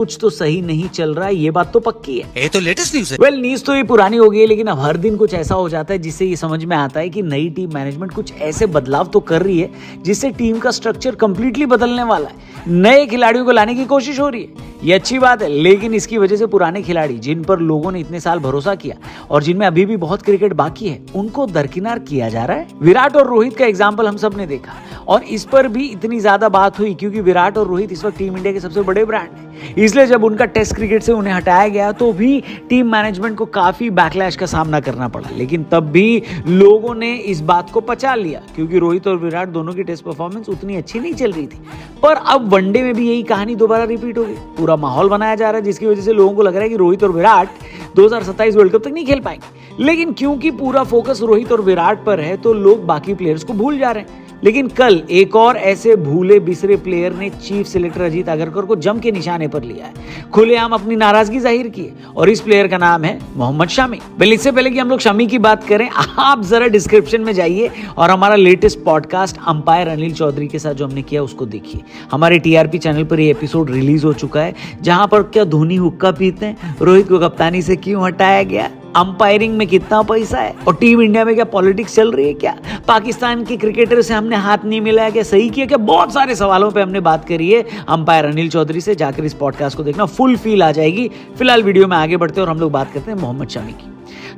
कुछ तो सही नहीं चल रहा है, ये बात तो पक्की है। ये तो लेटेस्ट न्यूज़ है। वेल न्यूज तो ये पुरानी हो गई है, लेकिन अब हर दिन कुछ ऐसा हो जाता है जिससे ये समझ में आता है कि नई टीम मैनेजमेंट कुछ ऐसे बदलाव तो कर रही है जिससे टीम का स्ट्रक्चर कंप्लीटली बदलने वाला है। नए खिलाड़ियों को लाने की कोशिश हो रही है, ये अच्छी बात है, लेकिन इसकी वजह से पुराने खिलाड़ी जिन पर लोगों ने इतने साल भरोसा किया और जिनमें अभी भी बहुत क्रिकेट बाकी है, उनको दरकिनार किया जा रहा है। विराट और रोहित का एग्जाम्पल हम सब ने देखा और इस पर भी इतनी ज्यादा बात हुई क्योंकि विराट और रोहित इस वक्त टीम इंडिया के सबसे बड़े ब्रांड हैं। इसलिए जब उनका टेस्ट क्रिकेट से उन्हें हटाया गया तो भी टीम मैनेजमेंट को काफी बैकलैश का सामना करना पड़ा, लेकिन तब भी लोगों ने इस बात को पचा लिया क्योंकि रोहित और विराट दोनों की टेस्ट परफॉर्मेंस उतनी अच्छी नहीं चल रही थी। पर अब वनडे में भी यही कहानी दोबारा रिपीट हो गई। पूरा माहौल बनाया जा रहा है जिसकी वजह से लोगों को लग रहा है कि रोहित और विराट 2027 वर्ल्ड कप तक नहीं खेल पाएंगे, लेकिन क्योंकि पूरा फोकस रोहित और विराट पर है तो लोग बाकी प्लेयर्स को भूल जा रहे हैं। लेकिन कल एक और ऐसे भूले बिसरे प्लेयर ने चीफ सिलेक्टर अजीत अगरकर को जम के निशाने पर लिया है, खुलेआम अपनी नाराजगी जाहिर की है और इस प्लेयर का नाम है मोहम्मद शमी। वेल इससे पहले कि हम लोग शमी की बात करें, आप जरा डिस्क्रिप्शन में जाइए और हमारा latest podcast umpire Anil Chaudhary के साथ जो हमने किया उसको देखिए। हमारे टीआरपी चैनल पर ये एपिसोड रिलीज हो चुका है जहां पर क्या धोनी हुक्का पीते हैं, रोहित को कप्तानी से क्यों हटाया गया, अंपायरिंग में कितना पैसा है और टीम इंडिया में क्या पॉलिटिक्स चल रही है, क्या पाकिस्तान के क्रिकेटर से हमने हाथ नहीं मिलाया, क्या सही किया, क्या बहुत सारे सवालों पे हमने बात करी है अंपायर अनिल चौधरी से। जाकर इस पॉडकास्ट को देखना, फुल फील आ जाएगी। फिलहाल वीडियो में आगे बढ़ते हैं और हम लोग बात करते हैं मोहम्मद शमी की।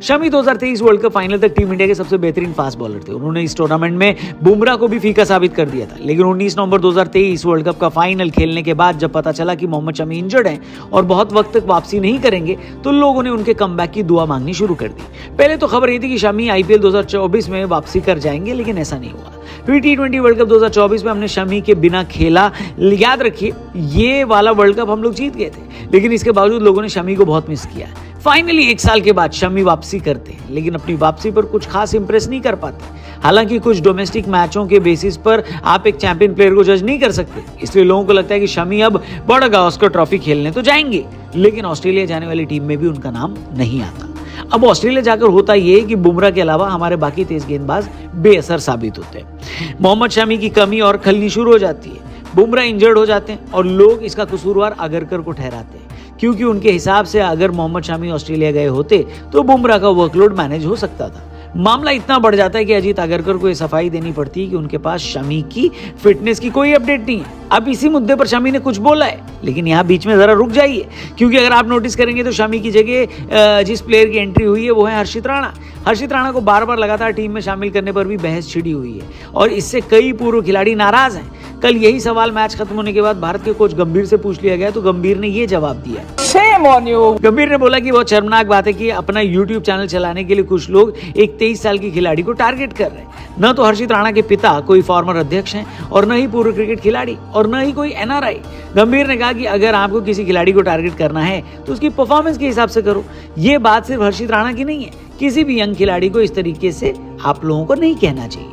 शमी 2023 वर्ल्ड कप फाइनल तक टीम इंडिया के सबसे बेहतरीन फास्ट बॉलर थे। उन्होंने इस टूर्नामेंट में बुमराह को भी फीका साबित कर दिया था, लेकिन 19 नवंबर 2023 वर्ल्ड कप का फाइनल खेलने के बाद जब पता चला कि मोहम्मद शमी इंजर्ड हैं और बहुत वक्त तक वापसी नहीं करेंगे तो लोगों ने उनके कमबैक की दुआ मांगनी शुरू कर दी। पहले तो खबर ये थी कि शमी आईपीएल 2024 में वापसी कर जाएंगे, लेकिन ऐसा नहीं हुआ। फिर T20 वर्ल्ड कप 2024 में हमने शमी के बिना खेला। याद रखिए ये वाला वर्ल्ड कप हम लोग जीत गए थे, लेकिन इसके बावजूद लोगों ने शमी को बहुत मिस किया। फाइनली 1 साल के बाद शमी वापसी करते हैं, लेकिन अपनी वापसी पर कुछ खास इंप्रेस नहीं कर पाते। हालांकि कुछ डोमेस्टिक मैचों के बेसिस पर आप एक चैंपियन प्लेयर को जज नहीं कर सकते, इसलिए लोगों को लगता है कि शमी अब बड़ा गावस्कर ट्रॉफी खेलने तो जाएंगे, लेकिन ऑस्ट्रेलिया जाने वाली टीम में भी उनका नाम नहीं आता। अब ऑस्ट्रेलिया जाकर होता यह है कि बुमराह के अलावा हमारे बाकी तेज गेंदबाज बेअसर साबित होते हैं। मोहम्मद शमी की कमी और खलनी शुरू हो जाती है। बुमराह इंजर्ड हो जाते हैं और लोग इसका कसूरवार अगरकर को ठहराते हैं, क्योंकि उनके हिसाब से अगर मोहम्मद शमी ऑस्ट्रेलिया गए होते तो बुमराह का वर्कलोड मैनेज हो सकता था। मामला इतना बढ़ जाता है कि अजीत अगरकर को यह सफाई देनी पड़ती है कि उनके पास शमी की फिटनेस की कोई अपडेट नहीं है। अब इसी मुद्दे पर शमी ने कुछ बोला है, लेकिन यहाँ बीच में जरा रुक जाइए, क्योंकि अगर आप नोटिस करेंगे तो शमी की जगह जिस प्लेयर की एंट्री हुई है वो है हर्षित राणा। हर्षित राणा को बार बार लगातार टीम में शामिल करने पर भी बहस छिड़ी हुई है और इससे कई पूर्व खिलाड़ी नाराज हैं। कल यही सवाल मैच खत्म होने के बाद भारत के कोच गंभीर से पूछ लिया गया तो गंभीर ने ये जवाब दिया। Shame on you। गंभीर ने बोला कि बहुत शर्मनाक बात है कि अपना यूट्यूब चैनल चलाने के लिए कुछ लोग एक 23 साल की खिलाड़ी को टारगेट कर रहे हैं। न तो हर्षित राणा के पिता कोई फॉर्मर अध्यक्ष हैं और न ही पूर्व क्रिकेट खिलाड़ी और न ही कोई एनआरआई। गंभीर ने कहा कि अगर आपको किसी खिलाड़ी को टारगेट करना है तो उसकी परफॉर्मेंस के हिसाब से करो। ये बात सिर्फ हर्षित राणा की नहीं है, किसी भी यंग खिलाड़ी को इस तरीके से आप लोगों को नहीं कहना चाहिए।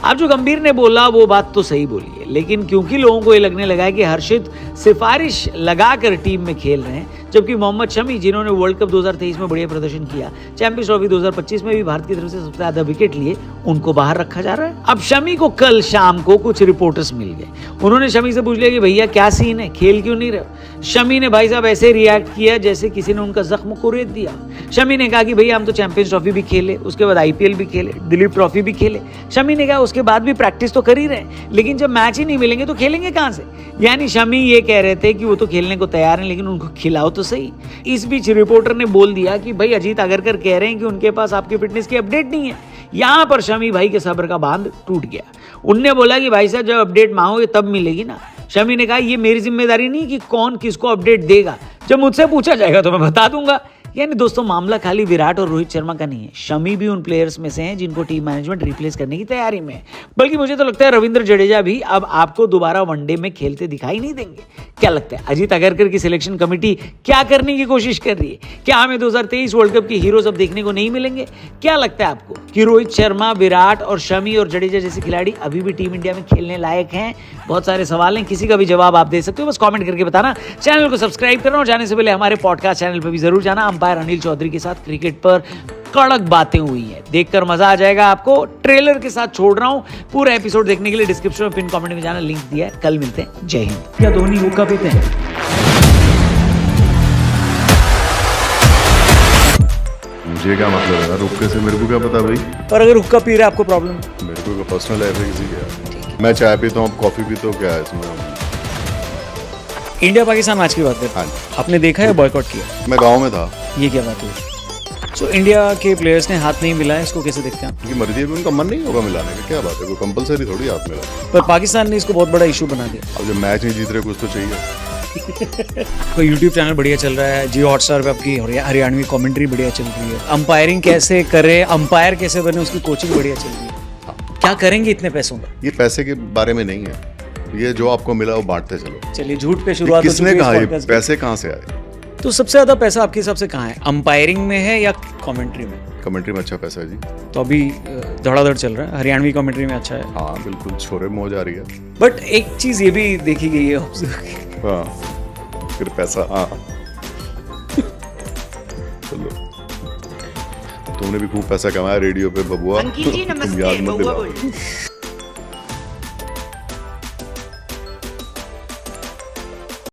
अब जो गंभीर ने बोला वो बात तो सही बोली है, लेकिन क्योंकि लोगों को ये लगने लगा है कि हर्षित सिफारिश लगाकर टीम में खेल रहे हैं, जबकि मोहम्मद शमी जिन्होंने वर्ल्ड कप 2023 में बढ़िया प्रदर्शन किया, चैंपियंस ट्रॉफी 2025 में भी भारत की तरफ से सबसे ज्यादा विकेट लिए, उनको बाहर रखा जा रहा है। अब शमी को कल शाम को कुछ रिपोर्टर्स मिल गए। उन्होंने शमी से पूछ लिया कि भैया क्या सीन है, खेल क्यों नहीं रहे। शमी ने भाई साहब ऐसे रिएक्ट किया जैसे किसी ने उनका जख्म को रेत दिया। शमी ने कहा कि भैया हम तो चैंपियंस ट्रॉफी भी खेले, उसके बाद आईपीएल भी खेले, दिलीप ट्रॉफी भी खेले। शमी ने कहा उसके बाद भी प्रैक्टिस तो कर ही रहे, लेकिन जब मैच ही नहीं मिलेंगे तो खेलेंगे कहां से। यानी शमी ये कह रहे थे कि वो तो खेलने को तैयार हैं, लेकिन उनको खिलाओ तो सही। इस बीच रिपोर्टर ने बोल दिया कि भाई अजीत अगरकर कह रहे हैं कि उनके पास आपकी फिटनेस की अपडेट नहीं है। यहां पर शमी भाई के सब्र का बांध टूट गया। उनने बोला कि भाई साहब जब अपडेट मांगोगे तब मिलेगी ना। शमी ने कहा ये मेरी जिम्मेदारी नहीं कि कौन किसको अपडेट देगा, जब मुझसे पूछा जाएगा तो मैं बता दूंगा। यानी दोस्तों मामला खाली विराट और रोहित शर्मा का नहीं है, शमी भी उन प्लेयर्स में से हैं जिनको टीम मैनेजमेंट रिप्लेस करने की तैयारी में है। बल्कि मुझे तो लगता है रविंद्र जडेजा भी अब आपको दोबारा वनडे में खेलते दिखाई नहीं देंगे। क्या लगता है अजीत अगरकर की सिलेक्शन कमेटी क्या करने की कोशिश कर रही है? क्या हमें 2023 वर्ल्ड कप के हीरोज अब देखने को नहीं मिलेंगे? क्या लगता है आपको कि रोहित शर्मा, विराट और शमी और जडेजा जैसे खिलाड़ी अभी भी टीम इंडिया में खेलने लायक हैं? बहुत सारे सवाल हैं, किसी का भी जवाब आप दे सकते हो, बस कमेंट करके बताना। चैनल को सब्सक्राइब करना और जाने से पहले हमारे पॉडकास्ट चैनल पर भी जरूर जाना। अंपायर अनिल चौधरी के साथ क्रिकेट पर कड़क बातें हुई हैं, देखकर मजा आ जाएगा आपको। ट्रेलर के साथ छोड़ रहा हूं, पूरा एपिसोड देखने के लिए डिस्क्रिप्शन में पिन कमेंट में जाना, लिंक दिया है। कल मिलते हैं, जय हिंद। क्या धोनी हुक्का पीते हैं? तुझे क्या मतलब है यार हुक्के से, मेरे को क्या पता भाई। और अगर हुक्का पी रहे आपको प्रॉब्लम? मेरे को पर्सनल है किसी का। मैं चाय पीता हूँ, कॉफी पीता हूँ, क्या है इसमें। इंडिया पाकिस्तान मैच की बात करें, हाँ, आपने देखा है बॉयकॉट किया? मैं गाँव में था। ये क्या बात हुई? सो इंडिया के प्लेयर्स ने हाथ नहीं मिलाया, इसको कैसे देखते हैं आप? उनकी मर्जी है, उनका मन नहीं होगा मिलाने का, क्या बात है, कोई कंपलसरी थोड़ी हाथ मिला। पर पाकिस्तान ने इसको बहुत बड़ा इशू बना दिया। अब जब मैच नहीं जीत रहे कुछ तो चाहिए। कोई यूट्यूब चैनल बढ़िया चल रहा है, जियो हॉटस्टार पे आपकी हरियाणवी कमेंट्री बढ़िया चल रही है, अंपायरिंग कैसे करे, अंपायर कैसे बने, उसकी कोचिंग बढ़िया चल रही है। क्या करेंगे इतने पैसों का? ये पैसे के बारे में नहीं है, ये जो आपको मिला वो बांटते चलो। चलिए, झूठ पे शुरुआत हो किसने चुकी है कहा इस ये podcast पे। पैसे कहाँ से आए? तो सबसे ज्यादा पैसा आपके हिसाब से कहाँ है, अंपायरिंग में है या कमेंट्री में? कमेंट्री में अच्छा पैसा है जी। तो अभी धड़ाधड़ चल रहा है, हरियाणवी कमेंट्री में अच्छा है। हाँ बिल्कुल, छोरे मौज आ रही है। बट एक चीज ये भी देखी गई है, हाँ फिर पैसा, हाँ चलो तुमने भी खूब पैसा कमाया रेडियो पे बबुआ, अंकित जी तुम नमस्ते, याद मत बबुआ दिलाओ। बोल।